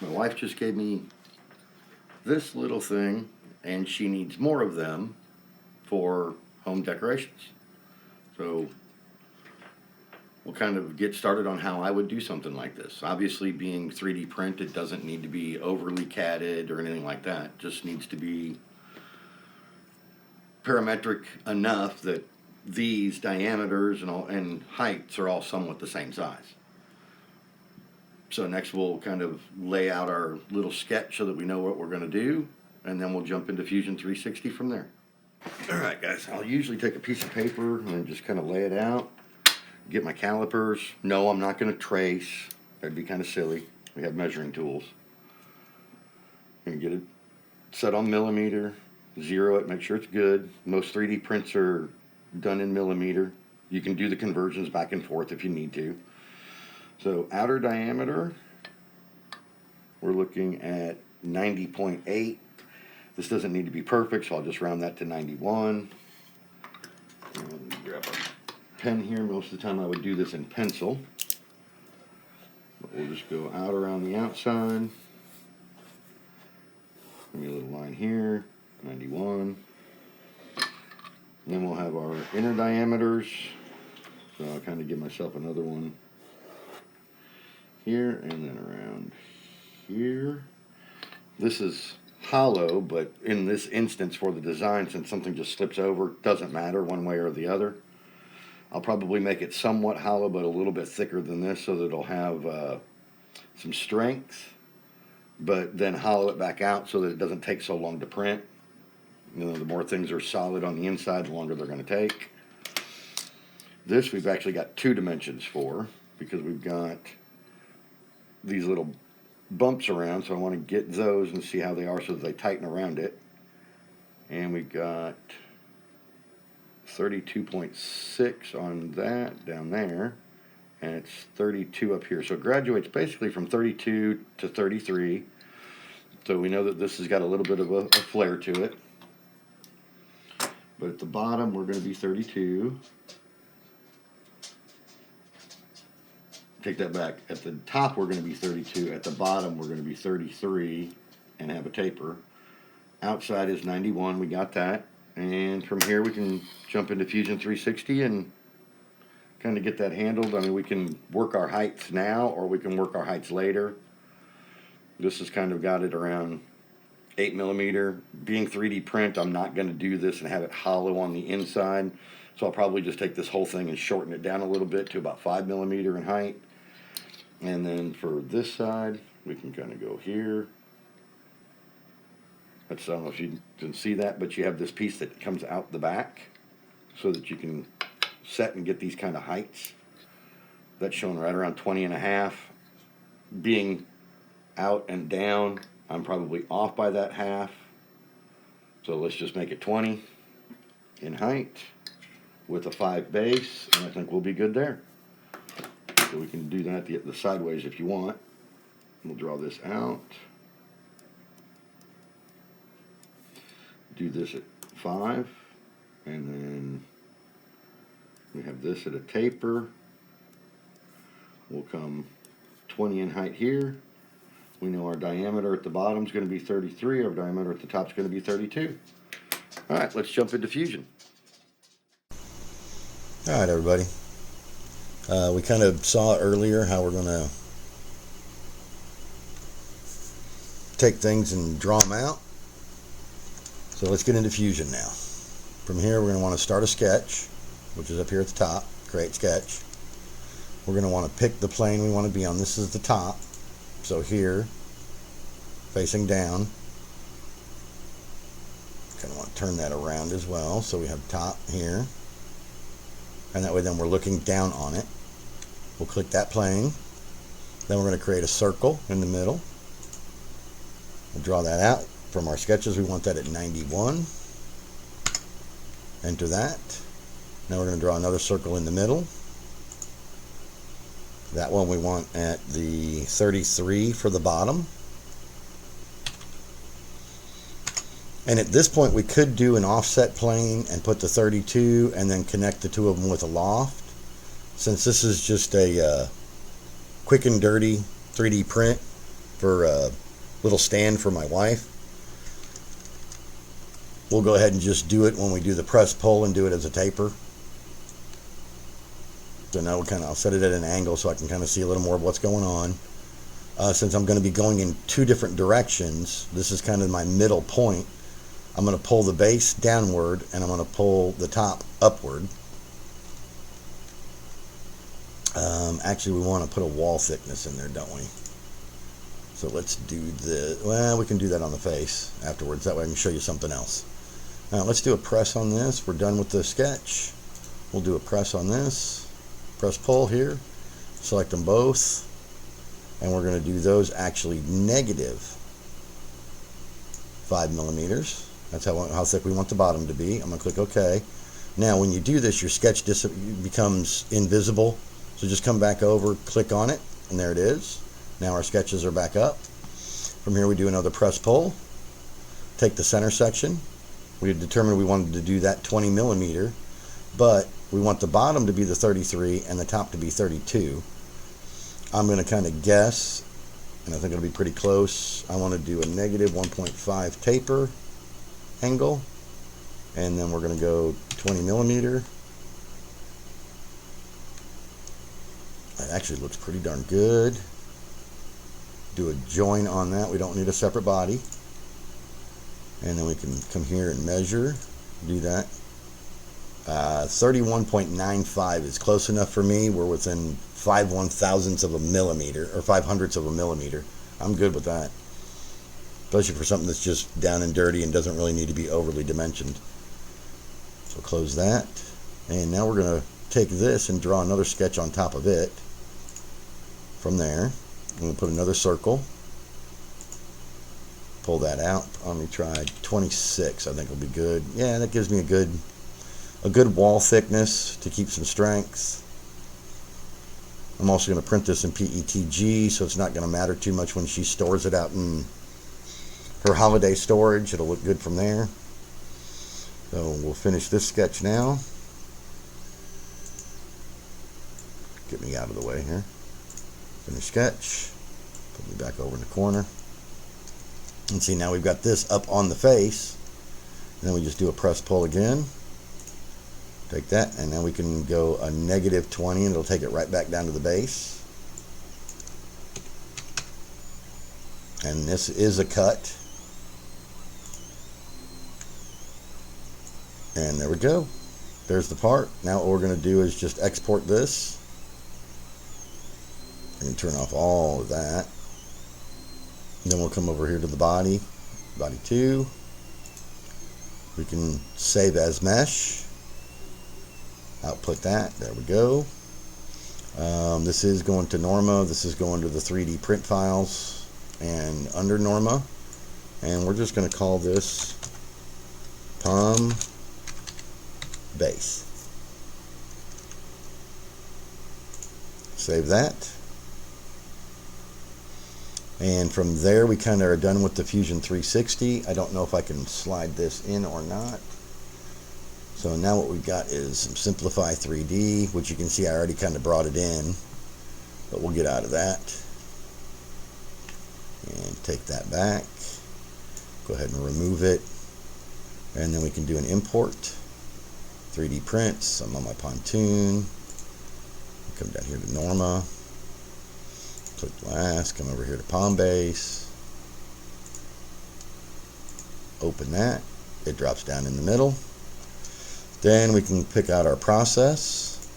My wife just gave me this little thing, and she needs more of them for home decorations. So we'll kind of get started on how I would do something like this. Obviously, being 3D print, it doesn't need to be overly catted or anything like that. It just needs to be parametric enough that these diameters and heights are all somewhat the same size. So next we'll kind of lay out our little sketch so that we know what we're going to do, and then we'll jump into Fusion 360 from there. All right, guys, I'll usually take a piece of paper and just kind of lay it out, get my calipers. No, I'm not going to trace. That'd be kind of silly. We have measuring tools. I'm going to get it set on millimeter, zero it, make sure it's good. Most 3D prints are done in millimeter. You can do the conversions back and forth if you need to. So outer diameter, we're looking at 90.8. This doesn't need to be perfect, so I'll just round that to 91. And grab a pen here. Most of the time I would do this in pencil. But we'll just go out around the outside. Maybe a little line here, 91. And then we'll have our inner diameters. So I'll kind of give myself another one here and then around here. This is hollow, but in this instance for the design, since something just slips over, doesn't matter one way or the other. I'll probably make it somewhat hollow, but a little bit thicker than this so that it'll have some strength, but then hollow it back out so that it doesn't take so long to print. You know, the more things are solid on the inside, the longer they're going to take. This we've actually got 2 dimensions for, because we've got these little bumps around, so I want to get those and see how they are so that they tighten around it. And we got 32.6 on that down there, and it's 32 up here. So it graduates basically from 32 to 33. So we know that this has got a little bit of a flare to it. But at the bottom we're going to be 32. Take that back. At the top we're going to be 32. At the bottom we're going to be 33 and have a taper. Outside is 91. We got that. And from here we can jump into Fusion 360 and kind of get that handled. I mean, we can work our heights now or we can work our heights later. This has kind of got it around 8 millimeter. Being 3D print, I'm not going to do this and have it hollow on the inside. So I'll probably just take this whole thing and shorten it down a little bit to about 5 millimeter in height. And then for this side, we can kind of go here. I don't know if you can see that, but you have this piece that comes out the back so that you can set and get these kind of heights. That's showing right around 20.5. Being out and down, I'm probably off by that half. So let's just make it 20 in height with a 5 base, and I think we'll be good there. So we can do that the sideways if you want. We'll draw this out. Do this at 5, and then we have this at a taper. We'll come 20 in height here. We know our diameter at the bottom is going to be 33. Our diameter at the top is going to be 32. All right, let's jump into Fusion. All right, everybody. We kind of saw earlier how we're going to take things and draw them out. So let's get into Fusion now. From here, we're going to want to start a sketch, which is up here at the top, create sketch. We're going to want to pick the plane we want to be on. This is the top. So here, facing down. Kind of want to turn that around as well. So we have top here. And that way then we're looking down on it. We'll click that plane. Then we're going to create a circle in the middle. We'll draw that out. From our sketches, we want that at 91. Enter that. Now we're going to draw another circle in the middle. That one we want at the 33 for the bottom. And at this point we could do an offset plane and put the 32 and then connect the two of them with a loft. Since this is just a quick and dirty 3D print, for a little stand for my wife. We'll go ahead and just do it when we do the press pull and do it as a taper. So now I'll set it at an angle so I can kind of see a little more of what's going on. Since I'm going to be going in two different directions, this is kind of my middle point. I'm going to pull the base downward and I'm going to pull the top upward. Actually, we want to put a wall thickness in there, don't we? So let's do this. Well, we can do that on the face afterwards. That way I can show you something else. Now let's do a press on this. We're done with the sketch. We'll do a press on this. Press pull here. Select them both. And we're going to do those actually negative 5 millimeters. That's how thick we want the bottom to be. I'm going to click OK. Now when you do this, your sketch becomes invisible. So just come back over, click on it, and there it is. Now our sketches are back up. From here we do another press pull. Take the center section. We determined we wanted to do that 20 millimeter, but we want the bottom to be the 33 and the top to be 32. I'm going to kind of guess, and I think it'll be pretty close. I want to do a negative 1.5 taper angle, and then we're going to go 20 millimeter. That actually looks pretty darn good. Do a join on that. We don't need a separate body. And then we can come here and measure. Do that. 31.95 is close enough for me. We're within 5/1000ths of a millimeter, or 5/100ths of a millimeter. I'm good with that. Especially for something that's just down and dirty and doesn't really need to be overly dimensioned. So close that. And now we're going to take this and draw another sketch on top of it. From there, I'm going to put another circle. Pull that out. Let me try 26. I think will be good. Yeah, that gives me a good wall thickness to keep some strength. I'm also going to print this in PETG, so it's not going to matter too much when she stores it out in her holiday storage. It'll look good from there. So we'll finish this sketch now. Get me out of the way here. Finish sketch. Put me back over in the corner. And see, now we've got this up on the face. And then we just do a press pull again. Take that, and then we can go a negative 20, and it'll take it right back down to the base. And this is a cut. And there we go. There's the part. Now what we're going to do is just export this. And turn off all of that. And then we'll come over here to the body 2. We can save as mesh. Output that. There we go. This is going to Norma. This is going to the 3D print files and under Norma. And we're just going to call this Palm Base. Save that. And from there we kind of are done with the Fusion 360. I don't know if I can slide this in or not. So now what we've got is some Simplify 3D, which you can see I already kind of brought it in, but we'll get out of that. And take that back. Go ahead and remove it. And then we can do an import. 3D prints. I'm on my pontoon. Come down here to Norma. Click glass, come over here to Palm Base, open that, it drops down in the middle. Then we can pick out our process.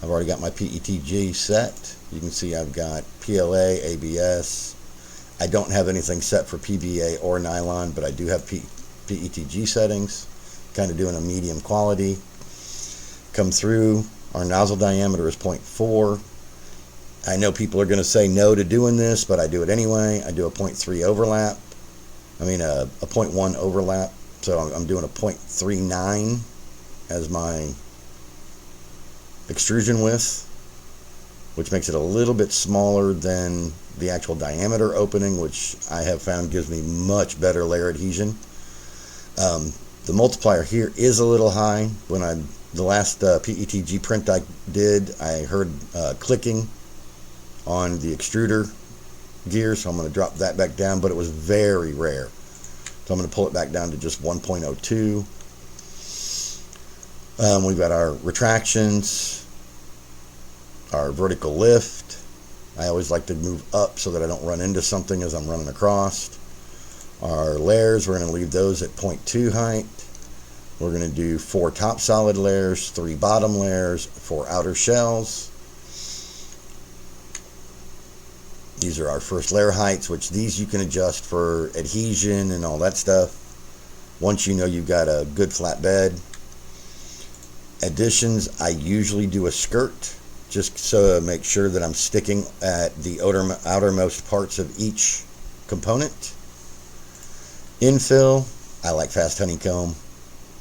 I've already got my PETG set. You can see I've got PLA, ABS. I don't have anything set for PBA or nylon, but I do have PETG settings, kind of doing a medium quality. Come through, our nozzle diameter is 0.4. I know people are going to say no to doing this, but I do it anyway. I do a 0.3 overlap. I mean a 0.1 overlap. So I'm doing a 0.39 as my extrusion width, which makes it a little bit smaller than the actual diameter opening, which I have found gives me much better layer adhesion. The multiplier here is a little high. When the last PETG print I did, I heard clicking on the extruder gear, so I'm going to drop that back down, but it was very rare. So I'm going to pull it back down to just 1.02. We've got our retractions, our vertical lift. I always like to move up so that I don't run into something as I'm running across. Our layers, we're going to leave those at 0.2 height. We're going to do 4 top solid layers, 3 bottom layers, 4 outer shells. These are our first layer heights, which these you can adjust for adhesion and all that stuff once you know you've got a good flat bed. Additions, I usually do a skirt just so to make sure that I'm sticking at the outermost parts of each component. Infill, I like fast honeycomb.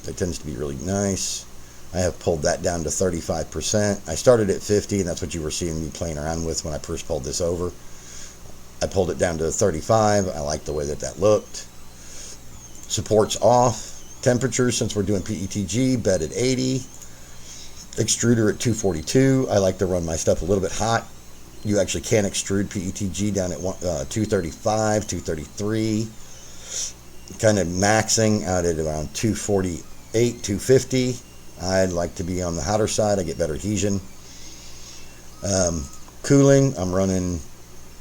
It tends to be really nice. I have pulled that down to 35%. I started at 50, and that's what you were seeing me playing around with when I first pulled this over. I pulled it down to 35. I like the way that that looked. Supports off. Temperature, since we're doing PETG, bed at 80. Extruder at 242. I like to run my stuff a little bit hot. You actually can extrude PETG down at 235, 233. Kind of maxing out at around 248, 250. I'd like to be on the hotter side. I get better adhesion. Cooling, I'm running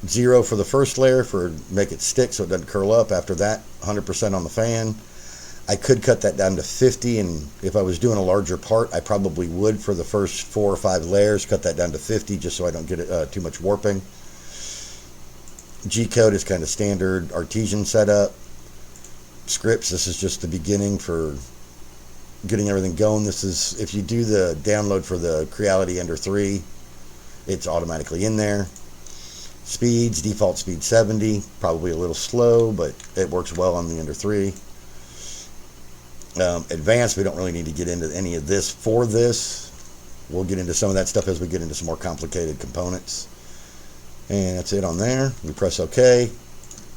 0 for the first layer for make it stick so it doesn't curl up. After that, 100% on the fan. I could cut that down to 50, and if I was doing a larger part, I probably would for the first 4 or 5 layers, cut that down to 50 just so I don't get too much warping. G-code is kind of standard artesian setup. Scripts, this is just the beginning for getting everything going. This is, if you do the download for the Creality Ender 3, it's automatically in there. Speeds, default speed 70, probably a little slow, but it works well on the Ender 3. Advanced, we don't really need to get into any of this for this. We'll get into some of that stuff as we get into some more complicated components. And that's it on there. We press OK.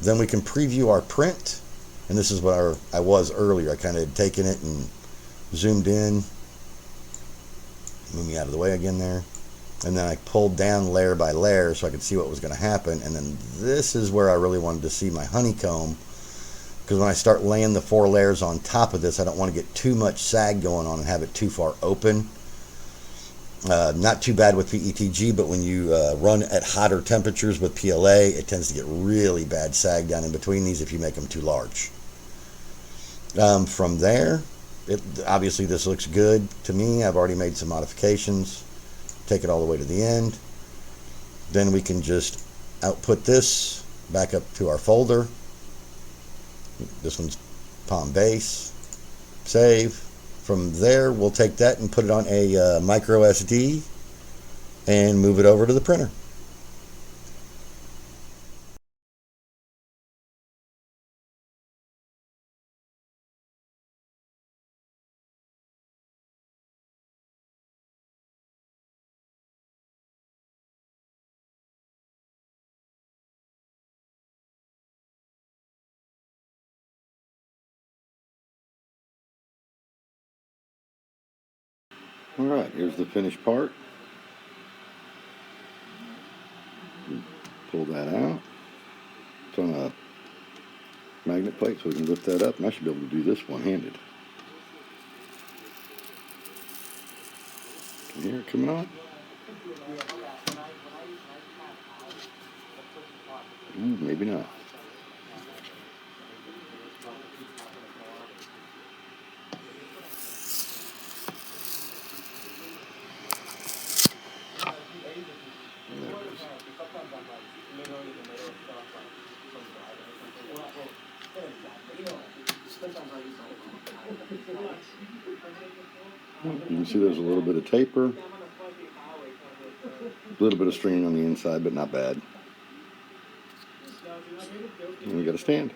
Then we can preview our print. And this is what I was earlier. I kind of had taken it and zoomed in. Move me out of the way again there. And then I pulled down layer by layer so I could see what was going to happen. And then this is where I really wanted to see my honeycomb. Because when I start laying the 4 layers on top of this, I don't want to get too much sag going on and have it too far open. Not too bad with PETG, but when you run at hotter temperatures with PLA, it tends to get really bad sag down in between these if you make them too large. From there, obviously this looks good to me. I've already made some modifications. Take it all the way to the end. Then we can just output this back up to our folder. This one's Palm Base. Save. From there, we'll take that and put it on a micro SD and move it over to the printer. Alright, here's the finished part. Pull that out. It's on a magnet plate so we can lift that up, and I should be able to do this one-handed. Can you hear it coming on? Maybe not. You can see there's a little bit of taper, a little bit of stringing on the inside, but not bad. And we got a stand.